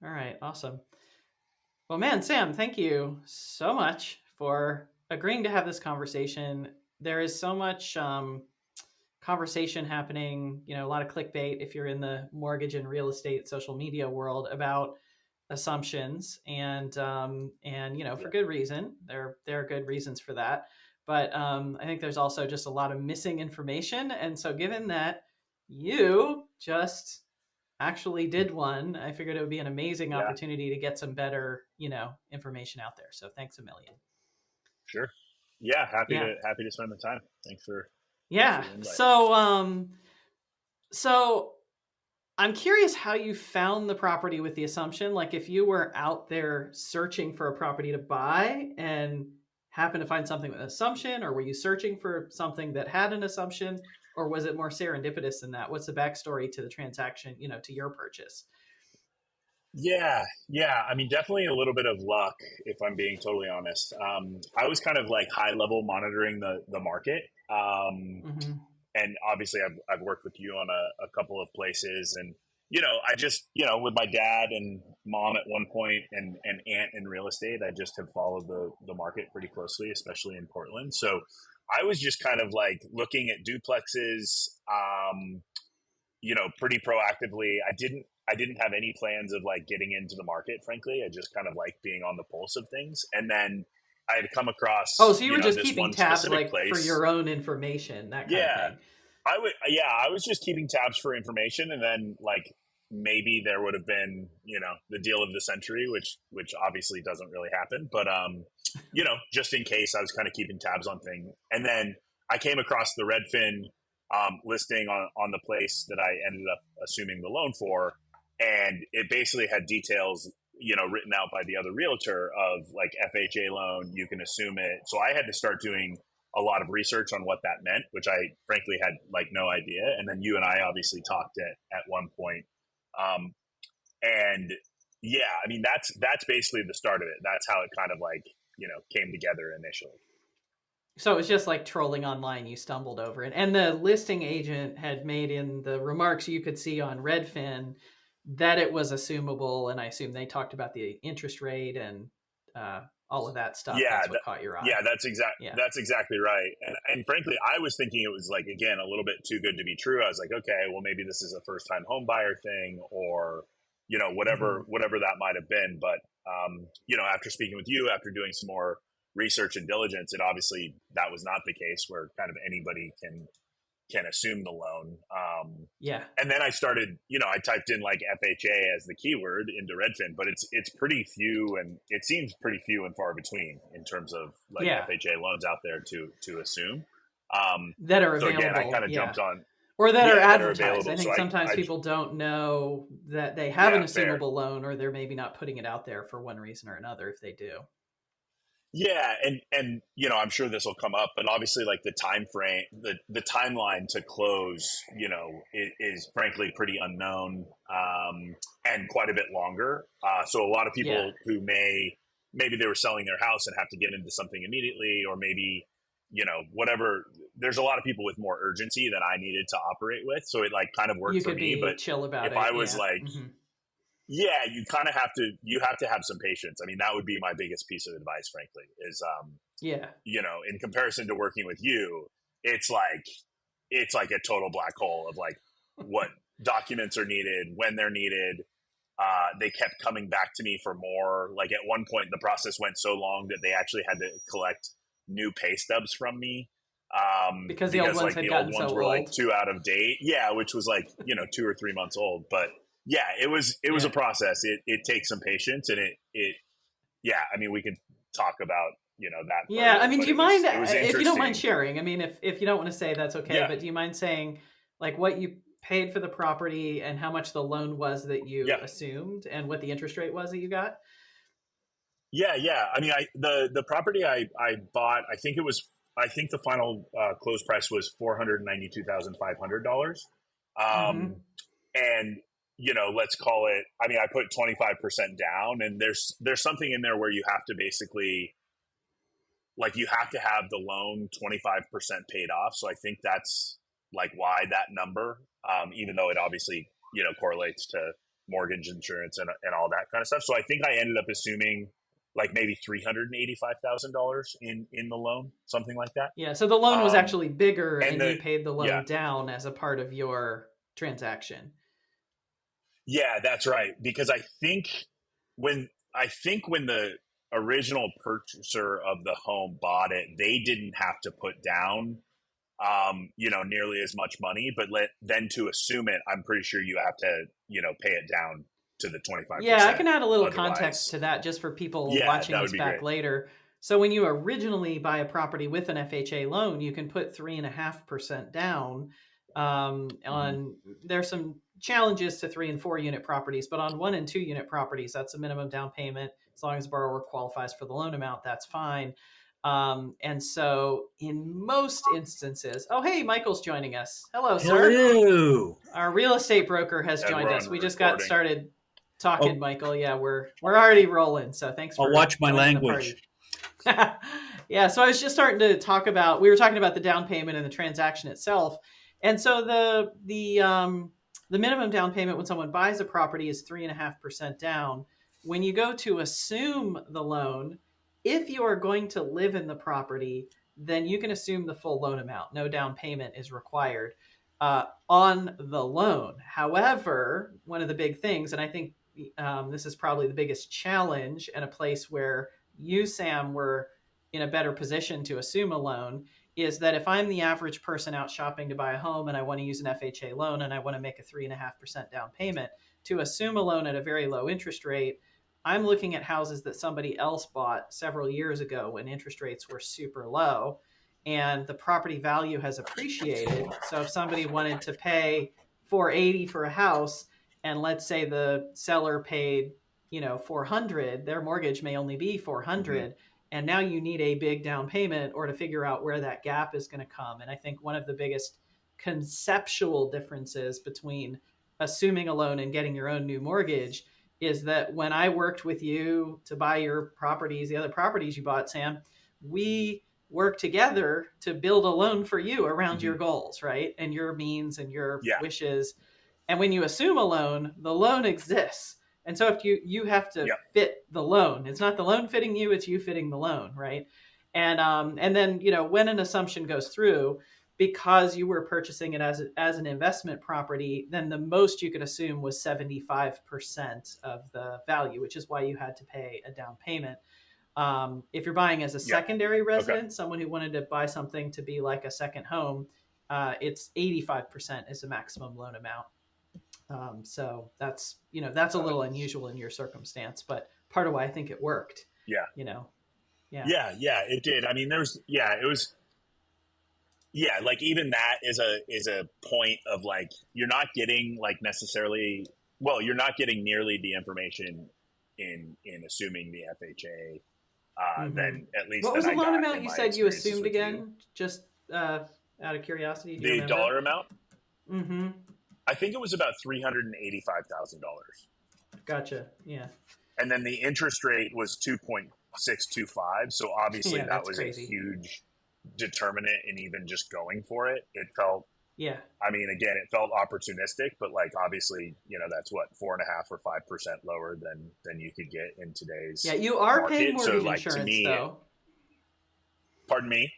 All right. Awesome. Well, man, Sam, thank you so much for agreeing to have this conversation. There is so much conversation happening, a lot of clickbait if you're in the mortgage and real estate social media world about assumptions, and for Yeah. good reason. There are good reasons for that, but I think there's also just a lot of missing information. And so, given that you just actually did one, I figured it would be an amazing Yeah, opportunity to get some better, information out there. So thanks a million. sure. Yeah, Yeah. happy to spend the time. Thanks for Yeah. the invite. So I'm curious how you found the property with the assumption. Like if you were out there searching for a property to buy and happened to find something with an assumption, or were you searching for something that had an assumption, or was it more serendipitous than that? What's the backstory to the transaction, to your purchase? Yeah. I mean, definitely a little bit of luck, if I'm being totally honest. I was kind of like high level monitoring the market. Mm-hmm. And obviously I've worked with you on a couple of places, and I just with my dad and mom at one point, and aunt in real estate, I just have followed the market pretty closely, especially in Portland. So I was just kind of like looking at duplexes, pretty proactively. I didn't have any plans of like getting into the market, frankly. I just kind of like being on the pulse of things. And then I had come Oh, across, so you were just this keeping one tabs specific like for place. your own information, that kind of Yeah, thing. I was just keeping tabs for information, and then like maybe there would have been, the deal of the century, which obviously doesn't really happen, but just in case, I was kind of keeping tabs on things. And then I came across the Redfin listing on the place that I ended up assuming the loan for, and it basically had details, written out by the other realtor of like FHA loan, you can assume it. So I had to start doing a lot of research on what that meant, which I frankly had like no idea. And then you and I obviously talked at one point. Um, and yeah, I mean, that's basically the start of it. That's how it kind of like, came together initially. So it was just like trolling online. You stumbled over it, and the listing agent had made in the remarks you could see on Redfin that it was assumable, and I assume they talked about the interest rate and all of that stuff. Yeah, That's what caught your eye. yeah, Yeah. that's exactly right. And frankly, I was thinking it was like again a little bit too good to be true. I was like, okay, well maybe this is a first time home buyer thing, or Mm-hmm. whatever that might have been. But after speaking with you, after doing some more research and diligence, it obviously that was not the case where kind of anybody can assume the loan. Yeah. And then I started, I typed in like FHA as the keyword into Redfin, but it's pretty few, and it seems pretty few and far between in terms of like Yeah. FHA loans out there to assume. That are So again, I available. kind of Yeah. jumped on, Or that are yeah, that are advertised. I available. So think sometimes I people don't know that they have an yeah, fair. assumable loan, or they're maybe not putting it out there for one reason or another if they do. Yeah, and I'm sure this will come up, but obviously, like the time frame, the timeline to close, is frankly pretty unknown, and quite a bit longer. So a lot of Yeah. people who maybe they were selling their house and have to get into something immediately, or maybe whatever. There's a lot of people with more urgency than I needed to operate with, so it like kind of worked You for could me. be But chill about if it. I was Yeah. like, Hmm. yeah, you have to have some patience. I mean, that would be my biggest piece of advice, frankly, is Yeah. in comparison to working with you, it's like a total black hole of like what documents are needed, when they're needed. They kept coming back to me for more. Like at one point, the process went so long that they actually had to collect new pay stubs from me, Because the old because ones like had the old gotten ones so were like old. too out of date. Yeah, which was like 2 or 3 months old. But yeah, it was a Yeah. process. It takes some patience, and it yeah. I mean, we could talk about that Yeah. I further, mean, but do you mind, it was if you don't mind interesting. sharing? I mean, if you don't want to say, that's okay. Yeah, But do you mind saying like what you paid for the property and how much the loan was that you yeah, assumed and what the interest rate was that you got? yeah. I mean, the property I bought, I think the final close price was $492,500. Mm-hmm. Um, and let's call it. I mean, I put 25% down, and there's something in there where you have to basically like you have to have the loan 25% paid off. So I think that's like why that number, even though it obviously correlates to mortgage insurance and all that kind of stuff. So I think I ended up assuming like maybe $385,000 in the loan, something like that. Yeah. So the loan was Um, actually bigger and and you the paid the yeah, loan down as a part of your transaction. yeah, that's right. Because I think when the original purchaser of the home bought it, they didn't have to put down nearly as much money, but then to assume it, I'm pretty sure you have to, pay it down to the Yeah, I 25%. can add a little context Otherwise, to that just for people yeah, watching that would this be back great. later. So when you originally buy a property with an FHA loan, you can put 3.5% down. Hmm. On There's some challenges to 3 and 4 unit properties, but on 1 and 2 unit properties, that's a minimum down payment. As long as the borrower qualifies for the loan amount, that's fine. And so in most instances, oh hey, Michael's joining us. Hello, sir. Hello. Our real estate broker has And joined we're us. on We just got recording. started talking, Oh, Michael. Yeah, we're already rolling. So thanks I'll for watch my joining the language. party. Yeah, so I was just starting to talk about. We were talking about the down payment and the transaction itself, and so the minimum down payment when someone buys a property is 3.5% down. When you go to assume the loan, if you are going to live in the property, then you can assume the full loan amount. No down payment is required on the loan. However, one of the big things, and I think this is probably the biggest challenge and a place where you, Sam, were in a better position to assume a loan, is that if I'm the average person out shopping to buy a home and I want to use an FHA loan and I want to make a 3.5% down payment, to assume a loan at a very low interest rate, I'm looking at houses that somebody else bought several years ago when interest rates were super low and the property value has appreciated. So if somebody wanted to pay 480 for a house and let's say the seller paid, 400, their mortgage may only be Hmm. 400, and now you need a big down payment or to figure out where that gap is going to come. And I think one of the biggest conceptual differences between assuming a loan and getting your own new mortgage is that when I worked with you to buy your properties, the other properties you bought, Sam, we work together to build a loan for you around Hmm. your goals, right? And your means and your Yeah. wishes. And when you assume a loan, the loan exists. And so if you have to Yep. fit the loan, it's not the loan fitting you, it's you fitting the loan, right? And then when an assumption goes through, because you were purchasing it as an investment property, then the most you could assume was 75% of the value, which is why you had to pay a down payment. If you're buying as a Yep. secondary Okay. residence, someone who wanted to buy something to be like a second home, it's 85% is the maximum loan amount. So that's a Got it. little unusual in your circumstance, but part of why I think it worked. Yeah. You know, yeah. Yeah. Yeah. It did. I mean, it was, yeah, like even that is a point of like you're not getting like necessarily, well, you're not getting nearly the information in assuming the FHA Hmm. than at least What that was the I loan got amount in you my said you experiences assumed with you. again? Just out of curiosity, do you The remember? dollar amount, Mm-hmm. I think it was about $385,000, Gotcha. Yeah. and then the interest rate was 2.625. So obviously Yeah, that that's was a crazy. huge determinant in even just going for it. It felt, Yeah. I mean, again, it felt opportunistic, but like obviously, that's what 4.5 or 5% lower than you could get in Yeah, today's you are paying market. So mortgage like to insurance me, though. pardon me.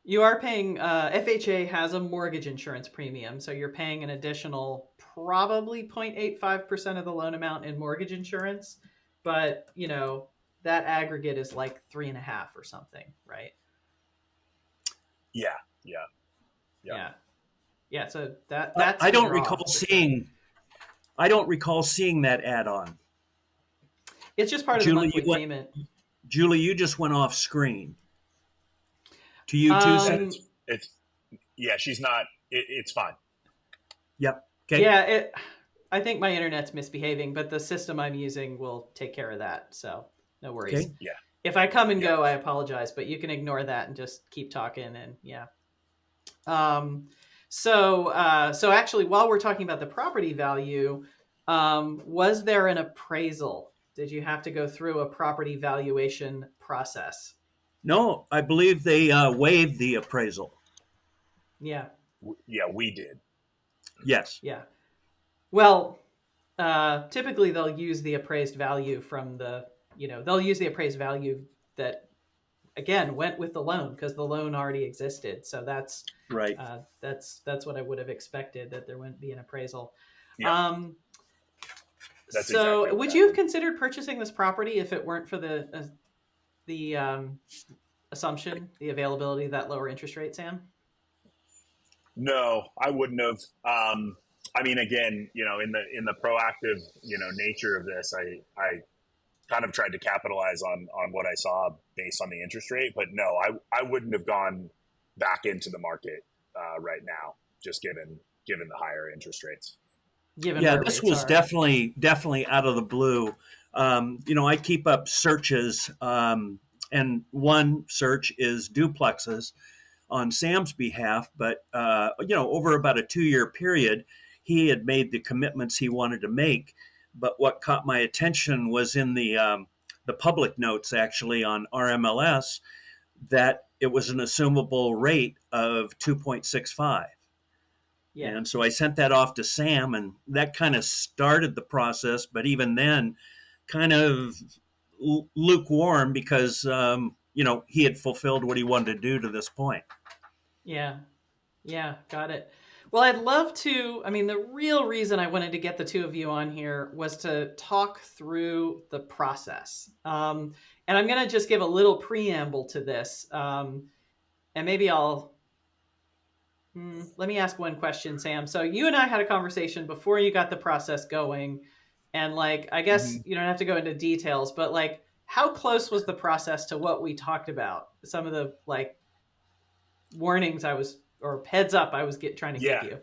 You are paying, FHA has a mortgage insurance premium, so you're paying an additional probably 0.85% of the loan amount in mortgage insurance, but that aggregate is like 3.5 or something, right? Yeah, yeah, yeah. Yeah, yeah. So that I, that's I the don't draw recall for sure. seeing. I don't recall seeing that add-on. It's just part of the Julie, monthly payment. Julie, you just went off screen. To you too, Yeah, Sam? Um, it's yeah. She's not. It's fine. Yep. Okay. yeah, I think my internet's misbehaving, but the system I'm using will take care of that. So no worries. Okay. Yeah, If I come and yeah. go, I apologize, but you can ignore that and just keep talking. And yeah. Um, so actually, while we're talking about the property value, was there an appraisal? Did you have to go through a property valuation process? No, I believe they waived the appraisal. Yeah, Yeah, we did. Yes. yeah. Well, typically they'll use the appraised value from they'll use the appraised value that again went with the loan because the loan already existed. So Right. that's what I would have expected, that there wouldn't be an appraisal. Yep, Um, that's exactly so what would you have happened. considered purchasing this property if it weren't for the assumption, the availability of that lower interest rate, Sam? No, I wouldn't have. I mean, again, in the proactive, nature of this, I kind of tried to capitalize on what I saw based on the interest rate. But no, I wouldn't have gone back into the market right now, just given the higher interest rates. Given Yeah, where this rates was are. definitely out of the blue. I keep up searches, and one search is duplexes on Sam's behalf. But over about a 2 year period, he had made the commitments he wanted to make. But what caught my attention was in the public notes actually on RMLS that it was an assumable rate of 2.65. Yeah. And so I sent that off to Sam, and that kind of started the process. But even then, kind of lukewarm because he had fulfilled what he wanted to do to this point. Yeah. Yeah, got it. Well, I'd love to. I mean, the real reason I wanted to get the two of you on here was to talk through the process. And I'm going to just give a little preamble to this. And maybe let me ask one question, Sam. So you and I had a conversation before you got the process going. And like, I guess Mhm. you don't have to go into details, but like, how close was the process to what we talked about? Some of the like warnings or heads up I was trying to give Yeah, you.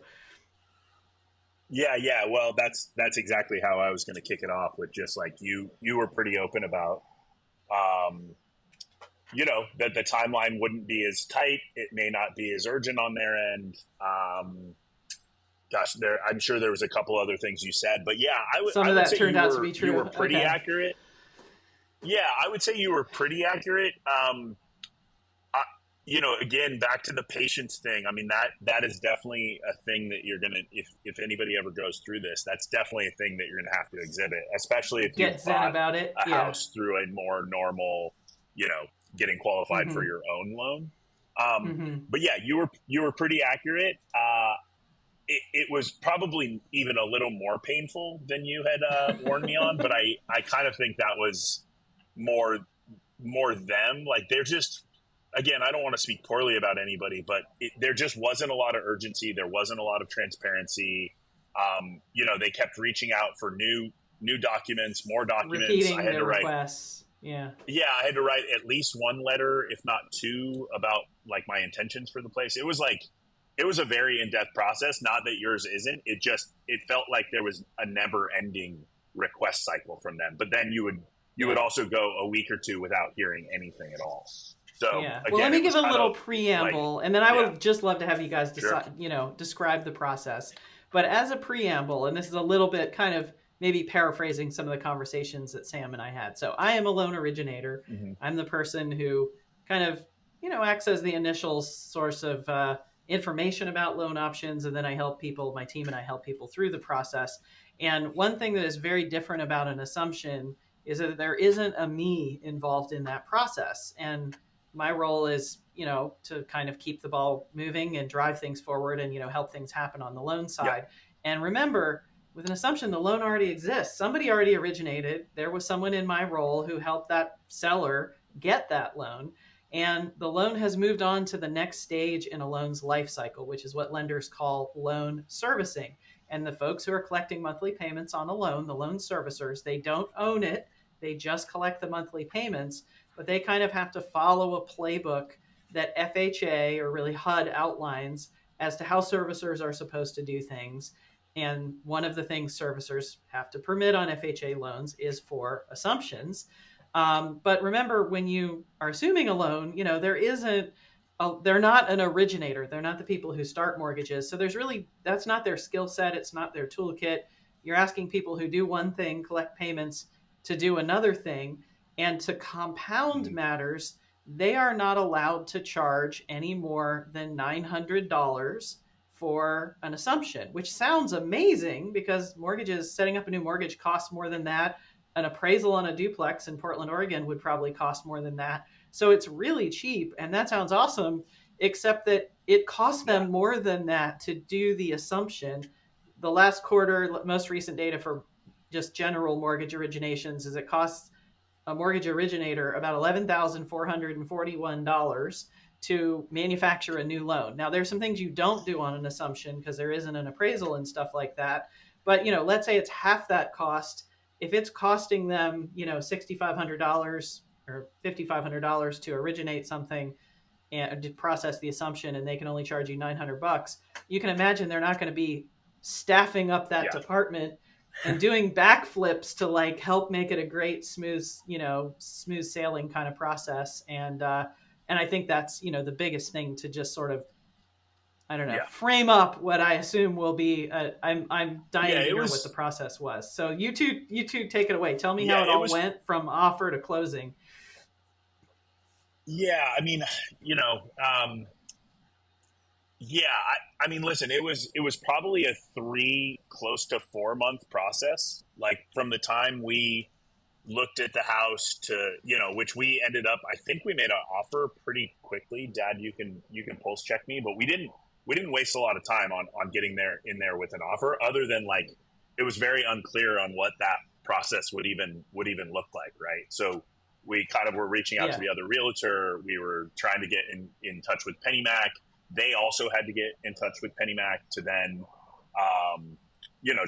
yeah. Well, that's exactly how I was going to kick it off with just like you were pretty open about, um, that the timeline wouldn't be as tight. It may not be as urgent on their end. Gosh, I'm sure there was a couple other things you said, but yeah, Some I of would that say turned out to be you true. were pretty Okay. accurate. Yeah, I would say you were pretty accurate. I, again, back to the patience thing. I mean, that is definitely a thing that you're gonna, if anybody ever goes through this, that's definitely a thing that you're gonna have to exhibit, especially if you've Get zen bought about it. a Yeah. house through a more normal, getting qualified for Mm-hmm. your own loan. Um, Mm-hmm. but yeah, you were pretty accurate. It was probably even a little more painful than you had warned me on, but I kind of think that was more more them. Like they're just, again, I don't want to speak poorly about anybody, but there just wasn't a lot of urgency. There wasn't a lot of transparency. They kept reaching out for new documents, more documents. I Repeating had their to write, requests. Yeah. yeah, I had to write at least one letter, if not two, about like my intentions for the place. It was a very in-depth process. Not that yours isn't. It felt like there was a never-ending request cycle from them. But then you would Yeah. also go a week or two without hearing anything at all. So Yeah. Well, let again, me it give was a kind little of like, preamble, and then I yeah, would just love to have you guys sure, decide, describe the process. But as a preamble, and this is a little bit kind of maybe paraphrasing some of the conversations that Sam and I had. So I am a loan originator. hmm I'm the person who kind of, acts as the initial source of information about loan options, and then I help people. My team and I help people through the process. And one thing that is very different about an assumption is that there isn't a me involved in that process. And my role is, to kind of keep the ball moving and drive things forward and, help things happen on the loan yeah, side. And remember, with an assumption, the loan already exists. Somebody already originated. There was someone in my role who helped that seller get that loan. And the loan has moved on to the next stage in a loan's life cycle, which is what lenders call loan servicing. And the folks who are collecting monthly payments on a loan, the loan servicers, they don't own it. They just collect the monthly payments, but they kind of have to follow a playbook that FHA, or really HUD, outlines as to how servicers are supposed to do things. And one of the things servicers have to permit on FHA loans is for assumptions. But remember, when you are assuming a loan, they're not an originator. They're not the people who start mortgages. So that's not their skill set. It's not their toolkit. You're asking people who do one thing, collect payments, to do another thing. And to compound hmm matters, they are not allowed to charge any more than $900 for an assumption, which sounds amazing because setting up a new mortgage costs more than that. An appraisal on a duplex in Portland, Oregon would probably cost more than that. So it's really cheap, and that sounds awesome, except that it costs them more than that to do the assumption. The last quarter, most recent data for just general mortgage originations is it costs a mortgage originator about $11,441 to manufacture a new loan. Now, there's some things you don't do on an assumption because there isn't an appraisal and stuff like that. But, let's say it's half that cost. If it's costing them, $6,500 or $5,500 to originate something and to process the assumption, and they can only charge you $900, you can imagine they're not going to be staffing up that department and doing backflips to like help make it a great smooth sailing kind of process. And I think that's the biggest thing to just sort of, I don't know, frame up what I assume will be. I'm dying to hear what the process was. So you two take it away. Tell me how it all went from offer to closing. Yeah, I mean, I mean, listen, it was probably a 3 close to 4 month process. Like from the time we looked at the house to, which we ended up, I think we made an offer pretty quickly. Dad, you can pulse check me, but we didn't waste a lot of time on getting in there with an offer, other than like, it was very unclear on what that process would even look like. Right. So we kind of were reaching out to the other realtor. We were trying to get in touch with PennyMac. They also had to get in touch with PennyMac to then,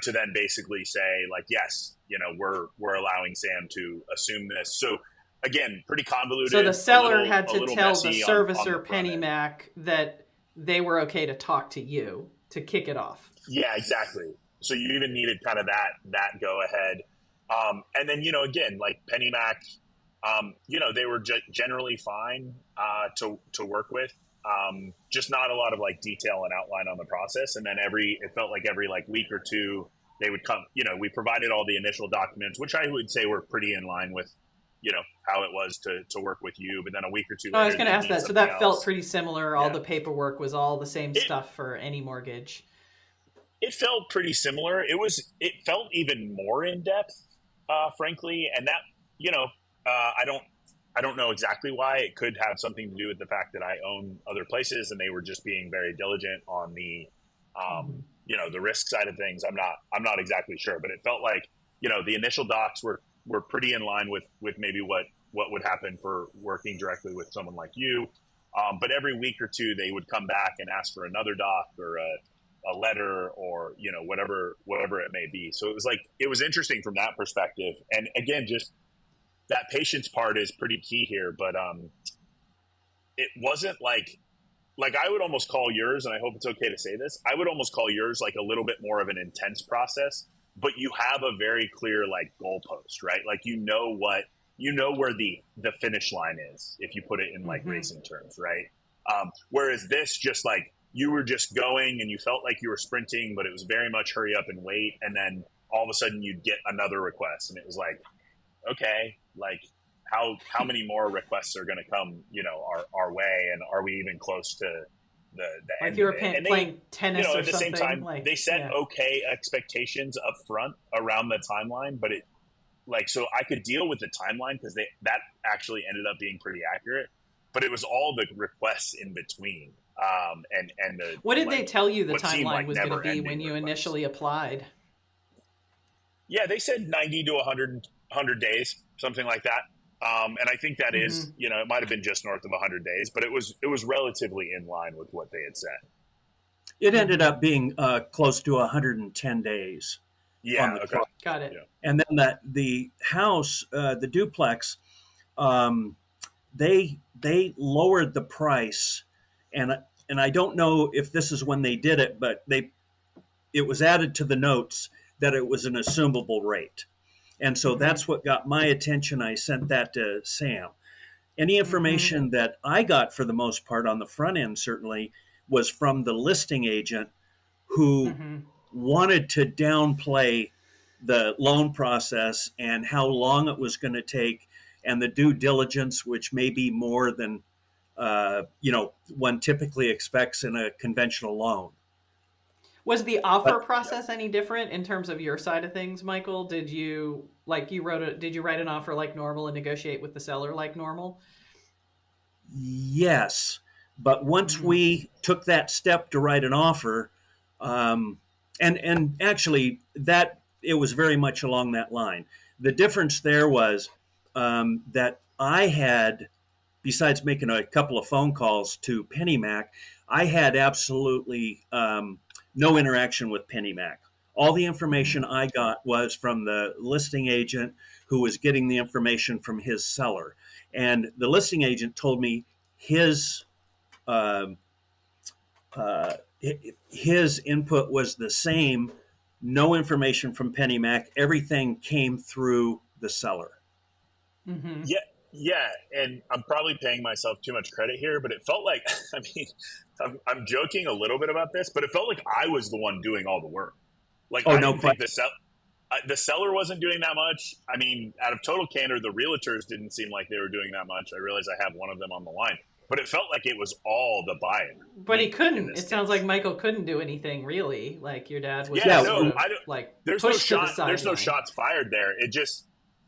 to then basically say like, yes, we're allowing Sam to assume this. So again, pretty convoluted. So the seller had to tell the servicer PennyMac that they were okay to talk to you to kick it off. Yeah, exactly. So you even needed kind of that go ahead. And then, again, like PennyMac, they were generally fine to work with. Just not a lot of like detail and outline on the process. And then it felt like every like week or two they would come, we provided all the initial documents, which I would say were pretty in line with, how it was to work with you. But then a week or two later, I was going to ask that. So that felt pretty similar. All the paperwork was all the same stuff for any mortgage. It felt pretty similar. It felt even more in depth, frankly. And that, I don't know exactly why. It could have something to do with the fact that I own other places and they were just being very diligent on the, the risk side of things. I'm not exactly sure, but it felt like, the initial docs were pretty in line with maybe what would happen for working directly with someone like you. But every week or two, they would come back and ask for another doc or a letter or, whatever it may be. So it was interesting from that perspective. And again, just that patience part is pretty key here, but it wasn't like I would almost call yours, and I hope it's okay to say this, I would almost call yours like a little bit more of an intense process, but you have a very clear like goalpost, right? Like where the finish line is, if you put it in like racing terms, right? Whereas this just like you were just going and you felt like you were sprinting, but it was very much hurry up and wait, and then all of a sudden you'd get another request, and it was like, okay, like how many more requests are going to come, our way, and are we even close to the like end? You were playing tennis or at the something. same time, they set okay expectations up front around the timeline, but it so I could deal with the timeline because that actually ended up being pretty accurate, but it was all the requests in between. And the what did they tell you the timeline like was going to be when you initially applied? Yeah, they said 90 to 100 days, something like that. And I think that is, it might have been just north of 100 days, but it was relatively in line with what they had said. It ended up being close to 110 days. Yeah, okay. Got it. Yeah. And then the house, the duplex, they lowered the price, and I don't know if this is when they did it, but it was added to the notes that it was an assumable rate. And so that's what got my attention. I sent that to Sam. Any information that I got for the most part on the front end certainly was from the listing agent who wanted to downplay the loan process and how long it was going to take and the due diligence, which may be more than one typically expects in a conventional loan. Was the offer But process any different in terms of your side of things, Michael? Did you did you write an offer like normal and negotiate with the seller like normal? yes, but once Mm-hmm. we took that step to write an offer, um, and actually that it was very much along that line. The difference there was that I had, besides making a couple of phone calls to PennyMac, I had absolutely no interaction with PennyMac. All the Mm-hmm. information I got was from the listing agent who was getting the information from his seller. And the listing agent told me his uh, uh, his input was the same. No information from PennyMac. Everything came through the seller. Mm-hmm. Yeah, yeah, and I'm probably paying myself too much credit here, but it felt like I mean, I'm joking a little bit about this, but it felt like I was the one doing all the work. Like Oh, I no didn't think question. the seller wasn't doing that much. I mean, out of total candor, the realtors didn't seem like they were doing that much. I realize I have one of them on the line, but it felt like it was all the buyer, But he me in couldn't. this It sounds like case. Michael couldn't do anything really. Like your dad was Yeah, just Yeah. sort no, of I don't. like There's no pushed to the shot. There's no sideline. shots fired there.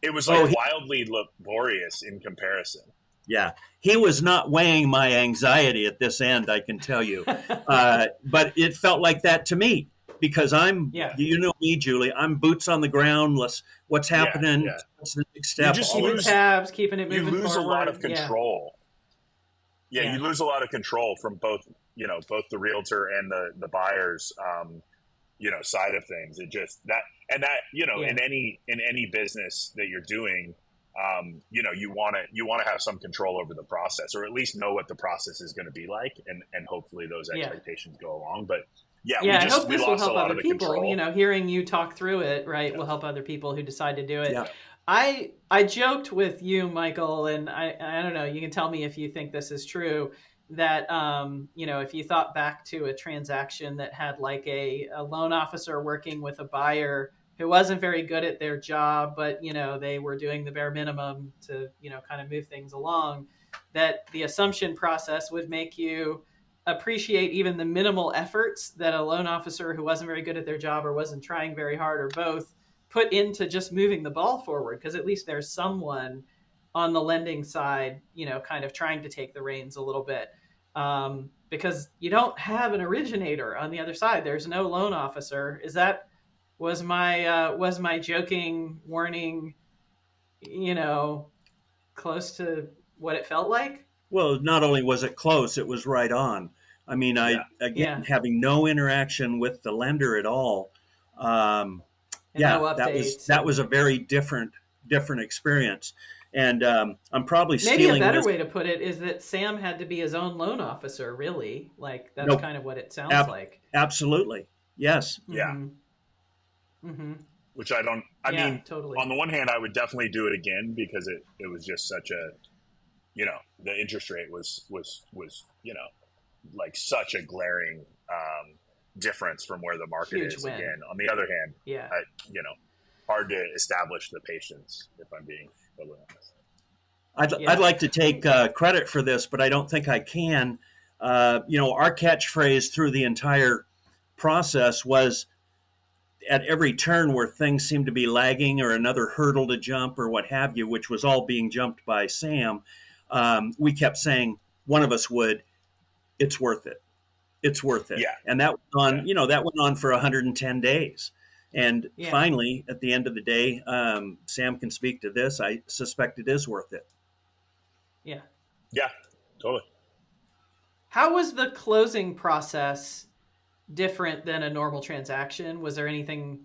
It was like Oh, wildly laborious in comparison. yeah, he was not weighing my anxiety at this end, I can tell you. But it felt like that to me because Yeah. you know me, Julie, I'm boots on the ground. What's Yeah, happening? yeah. What's the next You step? just All of Keeping that. lose tabs, keeping it you moving lose a lot of forward. Yeah. control. Yeah, you Yeah. lose a lot of control from both both the realtor and the buyers side of things. It just that and that Yeah. in any business that you're doing, you want to have some control over the process, or at least know what the process is going to be like, and hopefully those Yeah. expectations go along. But yeah, Yeah, I hope we this will lost a help lot other of the people. control. Hearing you talk through it, right, Yeah, will help other people who decide to do it. Yeah. I joked with you, Michael, and I don't know. You can tell me if you think this is true. That if you thought back to a transaction that had like a loan officer working with a buyer who wasn't very good at their job, but they were doing the bare minimum to kind of move things along. That the assumption process would make you appreciate even the minimal efforts that a loan officer who wasn't very good at their job or wasn't trying very hard or both put into just moving the ball forward, because at least there's someone on the lending side kind of trying to take the reins a little bit, because you don't have an originator on the other side. There's no loan officer. Is that was my joking warning you know close to what it felt like? Well, not only was it close, it was right on. I mean, yeah, I again Yeah. having no interaction with the lender at all. Um, And no yeah, updates. that And was a very different experience, and I'm probably maybe a stealing better this. way to put it is that Sam had to be his own loan officer, really. Like that's No, kind of what it sounds ab- like. absolutely, yes. yeah. Mm-hmm. Mm-hmm. Which I don't. I Yeah, mean, totally. on the one hand, I would definitely do it again because it was just such a the interest rate was like such a glaring difference from where the market Huge is. win. Again, on the other hand, Yeah. I, hard to establish the patience if I'm being totally honest. I'd Yeah. like to take credit for this, but I don't think I can. Our catchphrase through the entire process was at every turn where things seemed to be lagging or another hurdle to jump or what have you, which was all being jumped by Sam, we kept saying, one of us would, it's worth it. It's worth it. Yeah, And that went yeah, on, that went on for 110 days. And Yeah. finally, at the end of the day, Sam can speak to this. I suspect it is worth it. Yeah. yeah, totally. How was the closing process different than a normal transaction? Was there anything,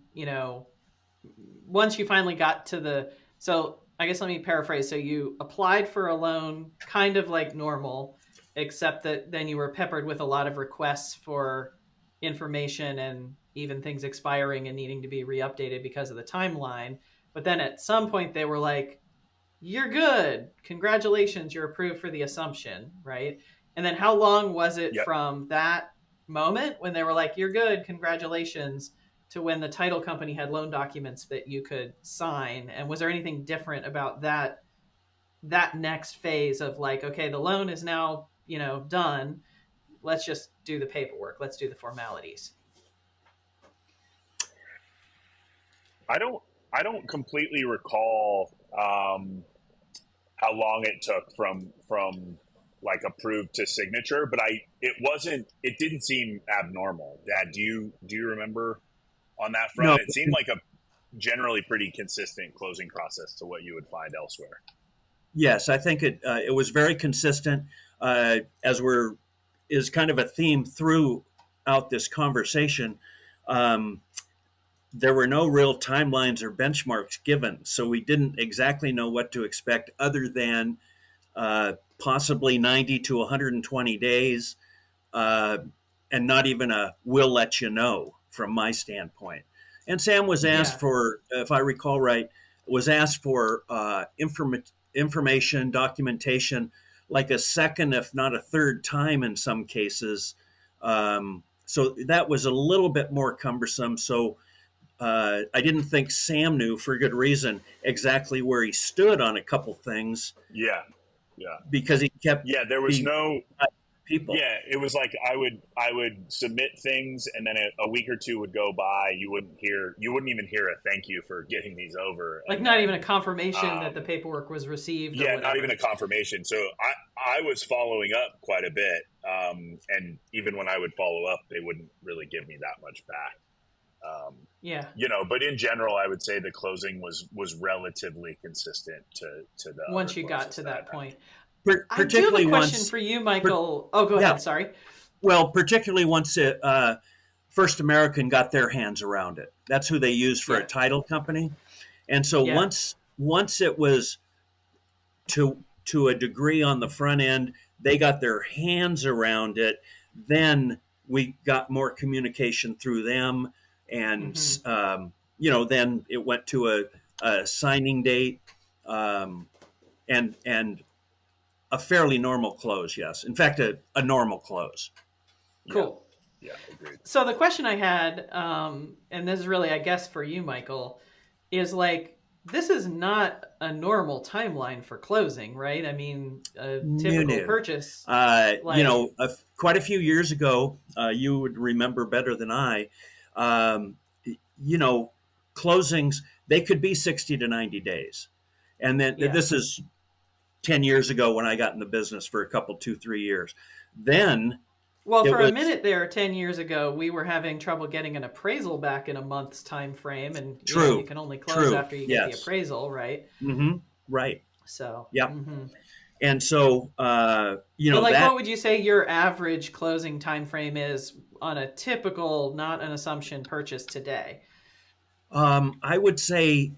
once you finally got to so I guess let me paraphrase. So you applied for a loan kind of like normal, except that then you were peppered with a lot of requests for information and even things expiring and needing to be re-updated because of the timeline. But then at some point they were like, you're good. Congratulations, you're approved for the assumption, right? And then how long was it Yep. from that moment when they were like, you're good, congratulations, to when the title company had loan documents that you could sign? And was there anything different about that next phase of like, okay, the loan is now, done. Let's just do the paperwork. Let's do the formalities. I don't completely recall how long it took from like approved to signature, but it didn't seem abnormal. Dad, do you remember on that front? No, It seemed like a generally pretty consistent closing process to what you would find elsewhere. yes, I think it was very consistent, as we're is kind of a theme throughout this conversation. Um, there were no real timelines or benchmarks given, so we didn't exactly know what to expect other than possibly 90 to 120 days, uh, and not even a "we'll let you know" from my standpoint. And Sam was asked Yeah. for, if I recall right, was asked for information, documentation, like a second, if not a third time in some cases. So that was a little bit more cumbersome. So I didn't think Sam knew, for good reason, exactly where he stood on a couple things, Yeah, yeah, because he kept yeah. There was being no people. Yeah, it was like I would submit things, and then a week or two would go by. You wouldn't even hear a thank you for getting these over, Like and not even a then confirmation that the paperwork was received or yeah, not even whatever. a confirmation. So I was following up quite a bit, and even when I would follow up, they wouldn't really give me that much back. Um, Yeah. but in general, I would say the closing was relatively consistent to the other Once you got closes to that that I've had. point. I do have a Particularly question once, for you, per, Michael. Oh, go yeah, ahead. Sorry. well, particularly once First American got their hands around it. That's who they used for a Yeah. title company. And so Yeah. once it was to a degree on the front end, they got their hands around it. Then we got more communication through them, and Mm-hmm. then it went to a signing date, um, and a fairly normal close. Yes, in fact, a normal close. Yeah, Cool. yeah, agreed. So the question I had, and this is really, I guess, for you, Michael, is like this is not a normal timeline for closing, right? I mean, a No, typical no. purchase, like Quite a few years ago, you would remember better than I. Um, you know, closings, they could be 60 to 90 days. And then yeah. this is 10 years ago when I got in the business for a couple, 2, 3 years. Then Well, it for a was minute there, 10 years ago, we were having trouble getting an appraisal back in a month's time frame, and you true, can only close true. after you get the Yes. appraisal, right? Right. So, Yep. And so, but like, that what would you say your average closing time frame is on a typical, not an assumption purchase today? I would say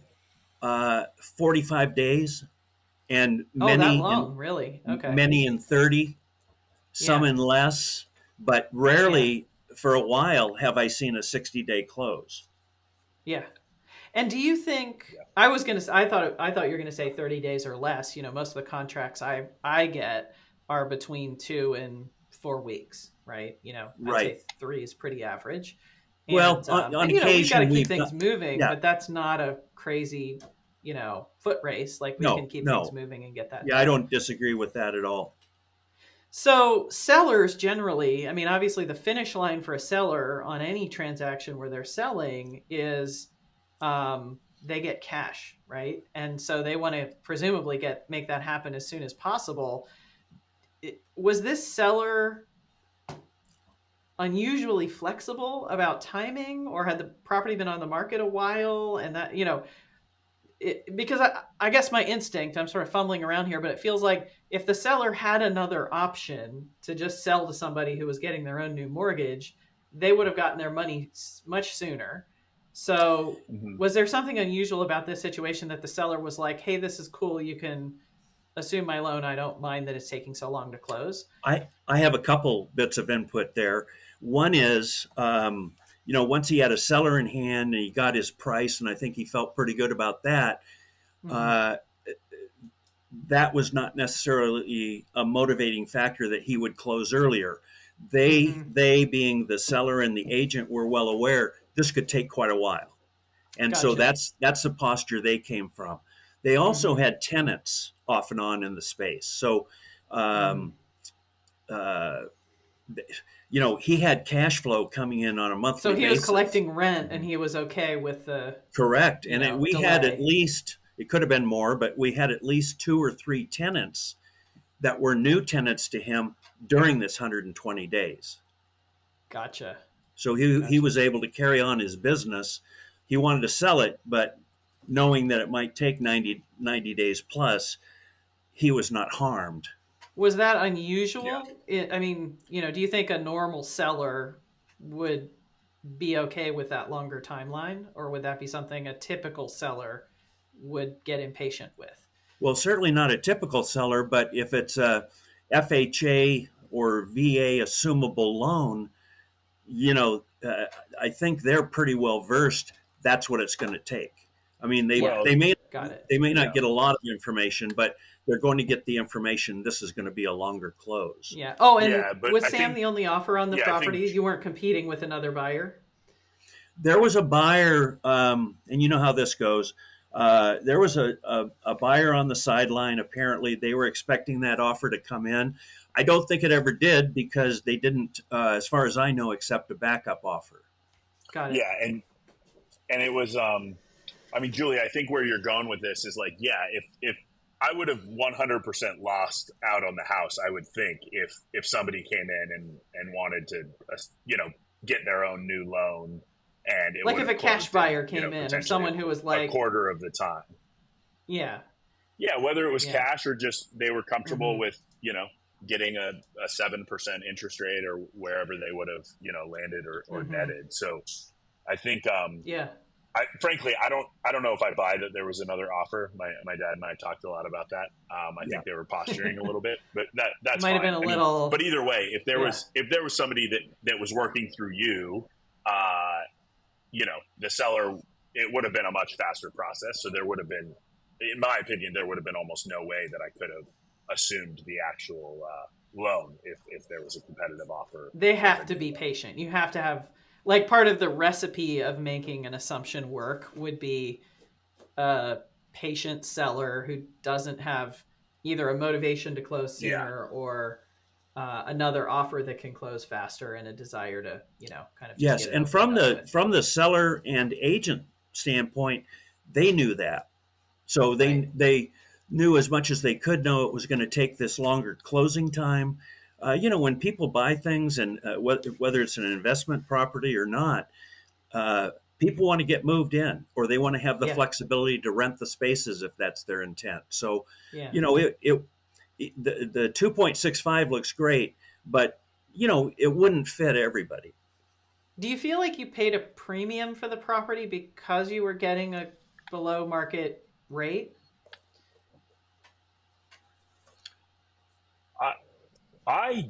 45 days, and Oh, that many in long, really? Okay. many in 30, some Yeah. in less, but Yeah. rarely for a while have I seen a 60-day close. Yeah. And do you think Yeah. I thought you were gonna say 30 days or less. Most of the contracts I get are between 2 and 4 weeks, right? I'd Right. say three is pretty average. Well, And on we've got to occasion keep we've things got, moving, yeah, but that's not a crazy, foot race. Like we can no, keep things no. moving and get that Yeah, I done. don't disagree with that at all. So sellers generally, I mean, obviously the finish line for a seller on any transaction where they're selling is they get cash, right? And so they want to presumably make that happen as soon as possible. Was this seller unusually flexible about timing, or had the property been on the market a while? And that, because I guess my instinct, I'm sort of fumbling around here, but it feels like if the seller had another option to just sell to somebody who was getting their own new mortgage, they would have gotten their money much sooner. So, Mm-hmm. was there something unusual about this situation that the seller was like, hey, this is cool. You can assume my loan. I don't mind that it's taking so long to close? I have a couple bits of input there. One is, once he had a seller in hand and he got his price, and I think he felt pretty good about that. Mm-hmm. Uh, that was not necessarily a motivating factor that he would close earlier. They Mm-hmm. they being the seller and the agent were well aware this could take quite a while, and so Gotcha. that's the posture they came from. They also Mm-hmm. had tenants off and on in the space, so Mm-hmm. um, uh, he had cash flow coming in on a So monthly he was basis. collecting rent and he was okay with the, Correct. And we had at delay. least, it could have been more, but we had at least 2 or 3 tenants that were new tenants to him during this 120 days. Gotcha. So he Gotcha. was able to carry on his business. He wanted to sell it, but knowing that it might take 90 days plus, he was not harmed. Was that Yeah. unusual? I mean, do you think a normal seller would be okay with that longer timeline, or would that be something a typical seller would get impatient with? Well, certainly not a typical seller, but if it's a FHA or VA assumable loan, I think they're pretty well versed. That's what it's going to take. I mean, they Yeah, they Well, may got it. they may not yeah. get a lot of information, but they're going to get the information. This is going to be a longer close. Yeah. Oh, and Yeah, but was I Sam think the only offer on the yeah, I think property? You weren't competing with another buyer? There was a buyer, and you know how this goes. There was a buyer on the sideline. Apparently, they were expecting that offer to come in. I don't think it ever did because they didn't, as far as I know, accept a backup offer. Got it. yeah, and it was I mean, Julie, I think where you're going with this is like, yeah, if I would have 100% lost out on the house, I would think if somebody came in and wanted to, get their own new loan, and it Like would if have a cash closed in, buyer came in, or potentially someone who was a like, quarter of the time. yeah, Yeah, whether it was yeah. cash or just they were comfortable Hmm. with, getting a 7% interest rate or wherever they would have, landed or Hmm. netted. So I think Yeah. frankly, I don't know if I buy that there was another offer. My dad and I talked a lot about that. I Yeah. think they were posturing a little bit, but It that's might have been fine. a I mean, but little, either way, yeah. if there was somebody that was working through you, uh, the seller, it would have been a much faster process. So there would have been, in my opinion, there would have been almost no way that I could have assumed the actual loan if there was a competitive offer They with a have to new be loan. patient. You have to have, like, part of the recipe of making an assumption work would be a patient seller who doesn't have either a motivation to close Yeah, sooner, or another offer that can close faster, and a desire to, kind of just Yes, get it and over and from done the with. from the seller and agent standpoint, they knew that. So Right. they knew as much as they could know it was going to take this longer closing time. When people buy things, and whether it's an investment property or not, uh, people want to get moved in, or they want to have the Yeah. flexibility to rent the spaces if that's their intent. So, Yeah. the 2.65 looks great, but it wouldn't fit everybody. Do you feel like you paid a premium for the property because you were getting a below market rate? I I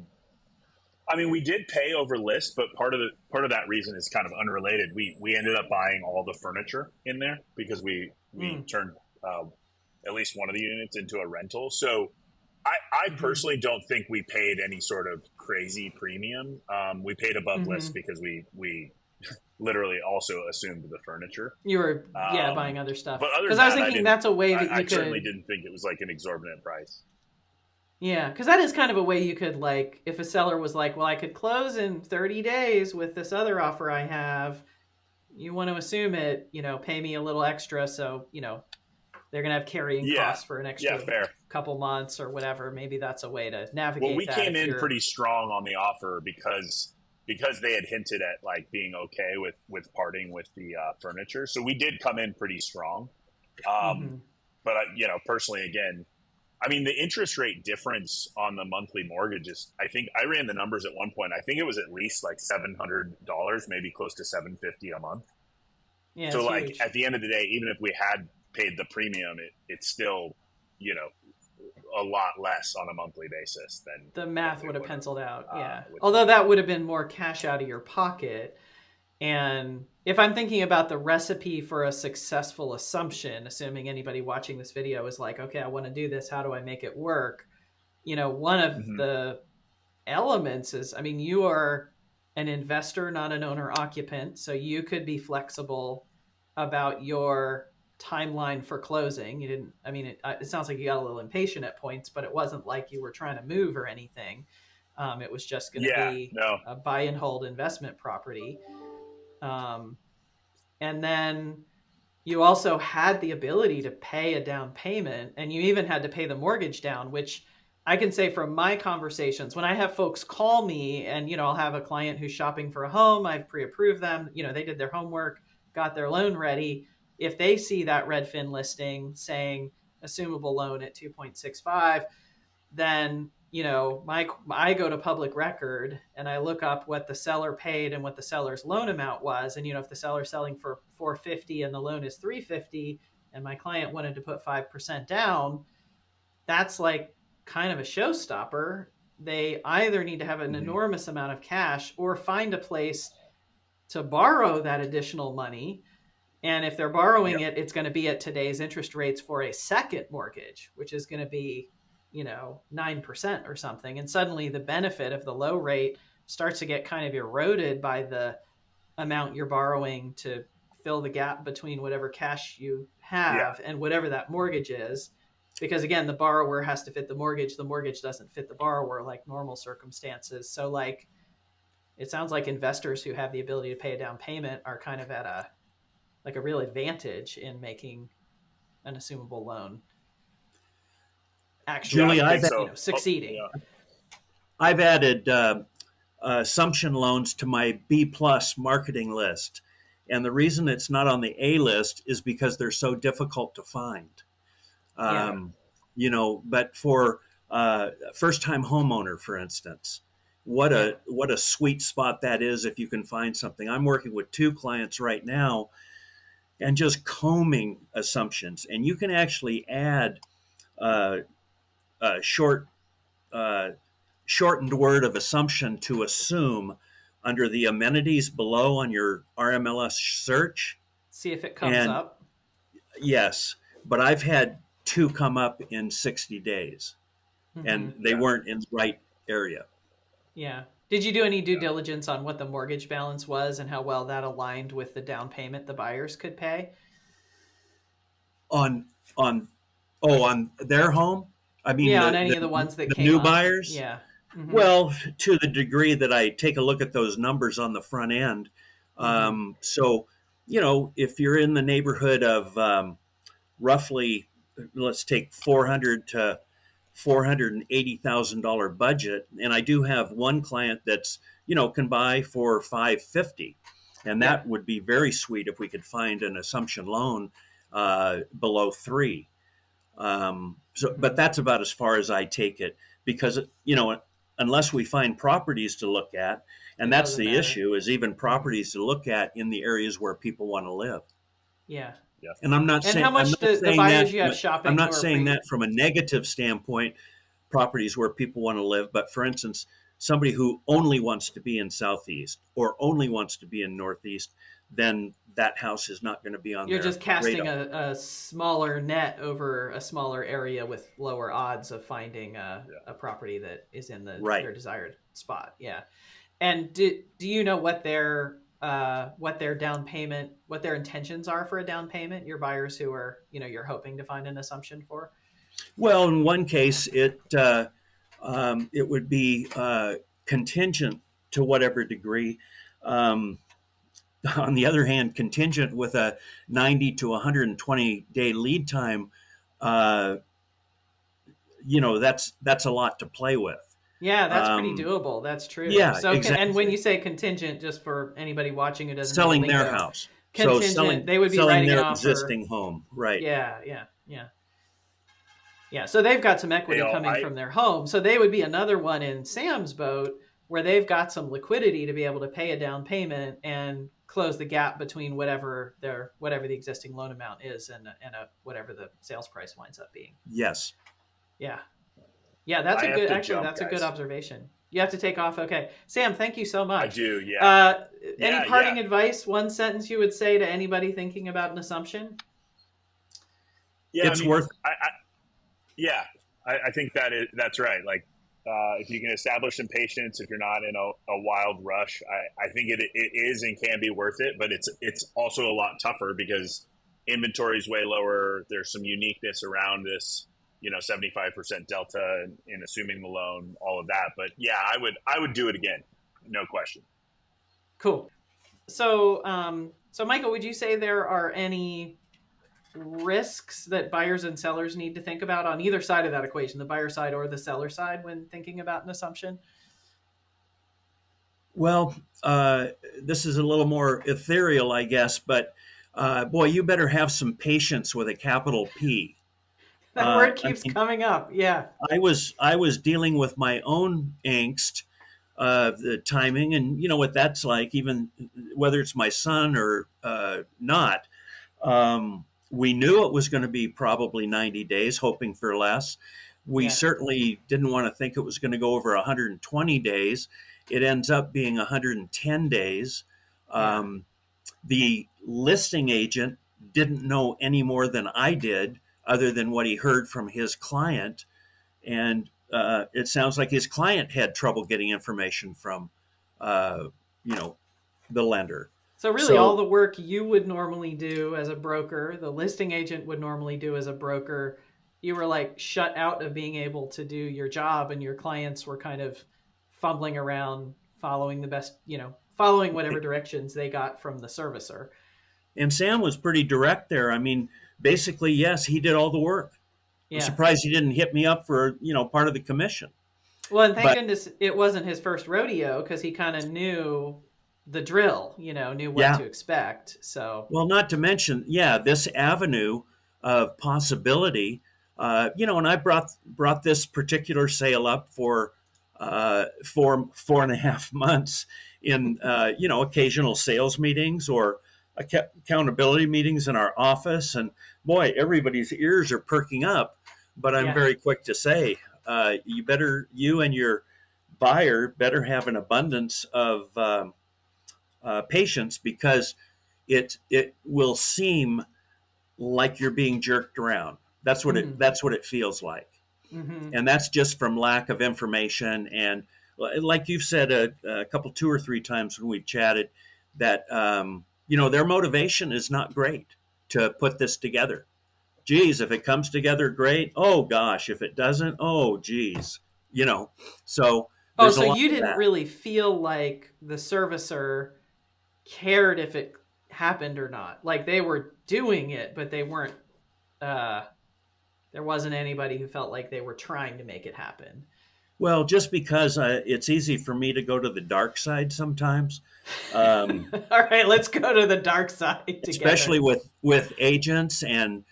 I mean, we did pay over list, but part of that reason is kind of unrelated. We ended up buying all the furniture in there because we Mm. turned at least one of the units into a rental. So I Hmm. personally don't think we paid any sort of crazy premium. We paid above Hmm. list because we literally also assumed the furniture. You were, yeah, Um, buying other stuff. but other Because than I was that, thinking that's a way that I you certainly could, didn't think it was like an exorbitant price. yeah, because that is kind of a way you could, like, if a seller was like, well, I could close in 30 days with this other offer I have, you want to assume it, pay me a little extra. So, they're going to have carrying Yeah, costs for an yeah, extra fair. couple months or whatever. Maybe that's a way to Well, navigate we that came if in you're, pretty strong on the offer because they had hinted at like being okay with parting with the furniture. So we did come in pretty strong. Um, hmm. but personally, again, I mean, the interest rate difference on the monthly mortgage is, I think I ran the numbers at one point. I think it was at least like $700, maybe close to 750 a month. Yeah, So it's like huge. at the end of the day, even if we had paid the premium, it's still, you know, a lot less on a monthly basis The than math we would have would have penciled out. Yeah. with the Although other. that would have been more cash out of your pocket. And if I'm thinking about the recipe for a successful assumption, assuming anybody watching this video is like, okay, I want to do this, how do I make it work? One of Mm-hmm. the elements is, I mean, you are an investor, not an owner occupant. So you could be flexible about your timeline for closing. You didn't, I mean, it sounds like you got a little impatient at points, but it wasn't like you were trying to move or anything. It was just going to Yeah, be no, a buy and hold investment property. Um, and then you also had the ability to pay a down payment, and you even had to pay the mortgage down, which I can say from my conversations, when I have folks call me and, I'll have a client who's shopping for a home, I've pre-approved them, they did their homework, got their loan ready. If they see that Redfin listing saying assumable loan at 2.65, then I go to public record and I look up what the seller paid and what the seller's loan amount was. And if the seller's selling for 450 and the loan is 350 and my client wanted to put 5% down, that's like kind of a showstopper. They either need to have an enormous amount of cash or find a place to borrow that additional money. And if they're borrowing it, it's going to be at today's interest rates for a second mortgage, which is going to be 9% or something. And suddenly the benefit of the low rate starts to get kind of eroded by the amount you're borrowing to fill the gap between whatever cash you have and whatever that mortgage is. Because again, the borrower has to fit the mortgage doesn't fit the borrower like normal circumstances. So like, it sounds like investors who have the ability to pay a down payment are kind of at a real advantage in making an assumable loan actually, Julie, succeeding. I've added assumption loans to my B plus marketing list. And the reason it's not on the A list is because they're so difficult to find. But for first time homeowner, for instance, what a sweet spot that is if you can find something. I'm working with 2 clients right now and just combing assumptions. And you can actually add shortened word of assumption to assume under the amenities below on your RMLS search. See if it comes up. Yes, but I've had 2 come up in 60 days, and they weren't in the right area. Yeah. Did you do any due diligence on what the mortgage balance was and how well that aligned with the down payment the buyers could pay? On their home? I mean, on any of the ones that the came new up. buyers? Yeah. Mm-hmm. Well, to the degree that I take a look at those numbers on the front end. So, if you're in the neighborhood of roughly, let's take $400,000 to $480,000 budget, and I do have one client that's can buy for $550,000, and that would be very sweet if we could find an assumption loan below 3. But that's about as far as I take it, because unless we find properties to look at, and that's the issue, is even properties to look at in the areas where people want to live. Yeah. And I'm not saying how much the buyers you have shopping. I'm not saying that from a negative standpoint, properties where people want to live, but for instance, somebody who only wants to be in Southeast or only wants to be in Northeast, then that house is not going to be on You're their just casting radar. a smaller net over a smaller area with lower odds of finding a property that is in their desired spot. Yeah. And do you know what their down payment, what their intentions are for a down payment? Your buyers who are, you're hoping to find an assumption for? Well, in one case, it would be contingent to whatever degree. On the other hand, contingent with a 90 to 120 day lead time, that's a lot to play with. Yeah, that's pretty doable. That's true. Yeah, so exactly. And when you say contingent, just for anybody watching who doesn't selling know the lingo, their house, contingent, they would be writing their an offer. Existing home, right? Yeah. So they've got some equity coming from their home. So they would be another one in Sam's boat where they've got some liquidity to be able to pay a down payment and close the gap between whatever the existing loan amount is and whatever the sales price winds up being. Yes. Yeah. Yeah, that's a good observation. You have to take off. Okay. Sam, thank you so much. I do, yeah. Any parting advice, one sentence you would say to anybody thinking about an assumption? Yeah, it's worth it. I think that's right. Like, if you can establish some patience, if you're not in a wild rush, I think it is and can be worth it, but it's also a lot tougher because inventory is way lower. There's some uniqueness around this 75% delta in assuming the loan, all of that. But yeah, I would do it again, no question. Cool. So, so Michael, would you say there are any risks that buyers and sellers need to think about on either side of that equation, the buyer side or the seller side, when thinking about an assumption? Well, this is a little more ethereal, I guess, but boy, you better have some patience with a capital P. That word I keeps mean, coming up. Yeah. I was dealing with my own angst, the timing, and you know what that's like. Even whether it's my son or not, we knew it was going to be probably 90 days, hoping for less. We Yeah. certainly didn't want to think it was going to go over 120 days. It ends up being 110 days. Yeah. Um, the listing agent didn't know any more than I did, other than what he heard from his client. And it sounds like his client had trouble getting information from, uh, you know, the lender. So really all So, the work you would normally do as a broker, the listing agent would normally do as a broker, you were like shut out of being able to do your job, and your clients were kind of fumbling around following the best, following whatever directions they got from the servicer. and Sam was pretty direct there. I mean, basically, yes, he did all the work. I'm Yeah. surprised he didn't hit me up for, part of the commission. Well, and thank But goodness it wasn't his first rodeo, because he kind of knew the drill, knew what yeah, to expect. So, well, not to mention, yeah, this avenue of possibility, and I brought this particular sale up for 4.5 months in occasional sales meetings or accountability meetings in our office, and boy, everybody's ears are perking up. But I'm yeah. very quick to say, you and your buyer better have an abundance of patience, because it will seem like you're being jerked around. Hmm. That's what it feels like, Hmm. and that's just from lack of information. And like you've said a couple, 2 or 3 times when we chatted, that their motivation is not great to put this together. Geez, if it comes together, great. Oh gosh, if it doesn't, oh geez, you know. So Oh, there's a so lot you of didn't that. really feel like the servicer cared if it happened or not. Like they were doing it, but they weren't. Uh, there wasn't anybody who felt like they were trying to make it happen. Well, just because it's easy for me to go to the dark side sometimes, um, All right, let's go to the dark side especially together. with agents and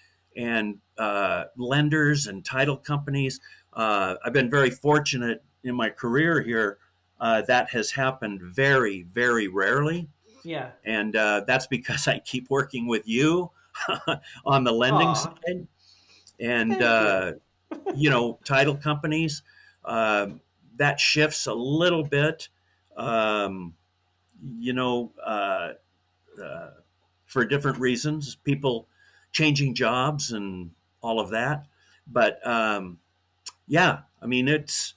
lenders and title companies. I've been very fortunate in my career here. That has happened very, very rarely, Yeah. and that's because I keep working with you on the lending Aw, side, and thank you. title companies. That shifts a little bit. Um, you know, uh, for different reasons, people changing jobs and all of that. But yeah, I mean, it's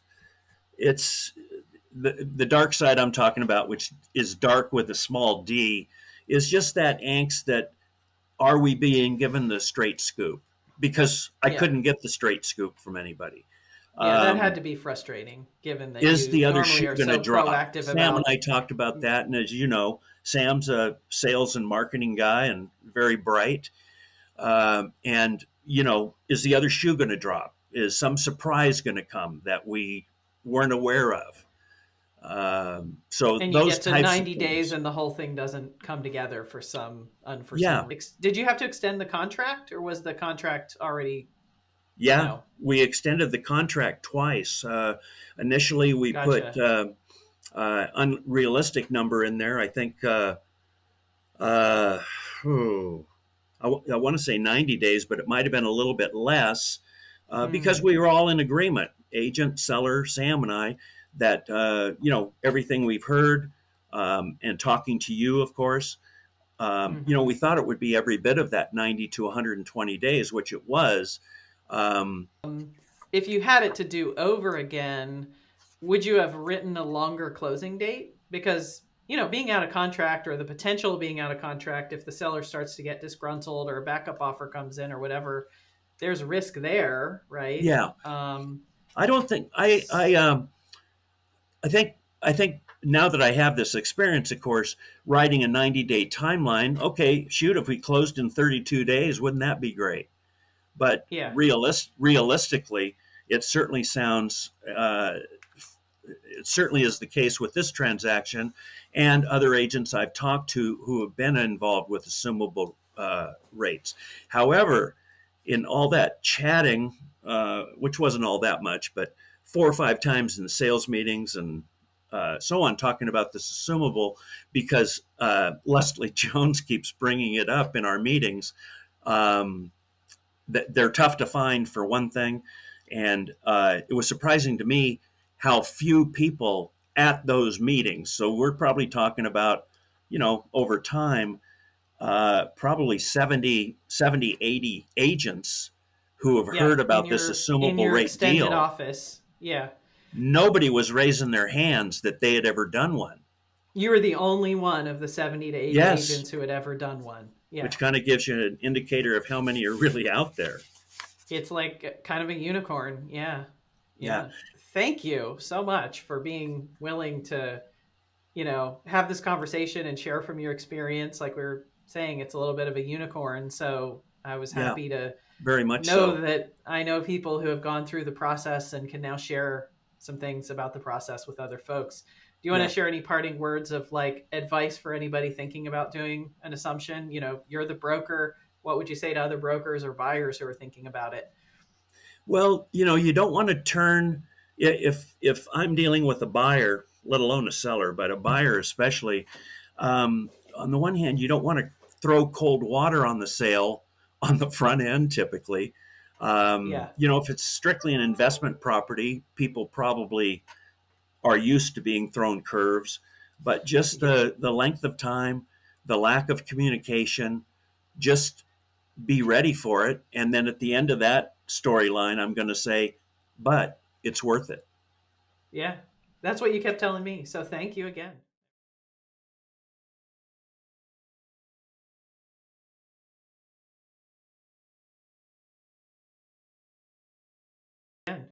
the dark side I'm talking about, which is dark with a small d, is just that angst that, are we being given the straight scoop? Because I Yeah. couldn't get the straight scoop from anybody. Yeah, that had Um, to be frustrating given that is you the other normally shoe are going to so drop? proactive Sam and about. I talked about that, and as you know, Sam's a sales and marketing guy and very bright. And is the other shoe going to drop? Is some surprise going to come that we weren't aware of? So And you those get to types of 90 days things. and the whole thing doesn't come together for some Yeah, unforeseen. Did you have to extend the contract, or was the contract already, yeah. We extended the contract twice. Initially, we put gotcha. unrealistic number in there. I think. Uh, oh, I want to say 90 days, but it might have been a little bit less, because Hmm. we were all in agreement, agent, seller, Sam, and I, that everything we've heard, and talking to you, of course, Hmm. we thought it would be every bit of that 90 to 120 days, which it was. Um, If you had it to do over again, would you have written a longer closing date? Because, being out of contract, or the potential of being out of contract, if the seller starts to get disgruntled or a backup offer comes in or whatever, there's risk there, right? Yeah, I don't think I think I think now that I have this experience, of course, writing a 90-day timeline. Okay, shoot, if we closed in 32 days, wouldn't that be great? But yeah, realistically, it certainly sounds. It certainly is the case with this transaction and other agents I've talked to who have been involved with assumable rates. However, in all that chatting, which wasn't all that much, but 4 or 5 times in the sales meetings and so on, talking about this assumable, because Leslie Jones keeps bringing it up in our meetings. Um, they're tough to find for one thing, and it was surprising to me how few people at those meetings. So we're probably talking about, over time, probably 80 agents who have yeah. heard about this In assumable your rate extended deal. office, yeah. Nobody was raising their hands that they had ever done one. You were the only one of the 70 to 80 Yes, agents who had ever done one. Yeah. which kind of gives you an indicator of how many are really out there. It's like kind of a unicorn. Yeah. Yeah, Yeah. Thank you so much for being willing to, have this conversation and share from your experience. Like we were saying, it's a little bit of a unicorn. So I was yeah, happy to very much know so. that I know people who have gone through the process and can now share some things about the process with other folks. Do you want to Yeah. share any parting words of like advice for anybody thinking about doing an assumption? You're the broker. What would you say to other brokers or buyers who are thinking about it? Well, you don't want to turn if I'm dealing with a buyer, let alone a seller, but a buyer especially. On the one hand, you don't want to throw cold water on the sale on the front end. Typically, Yeah. if it's strictly an investment property, people probably are used to being thrown curves. But just Yeah. the length of time, the lack of communication, just be ready for it. And then at the end of that storyline, I'm going to say, but it's worth it. Yeah. That's what you kept telling me. So thank you again.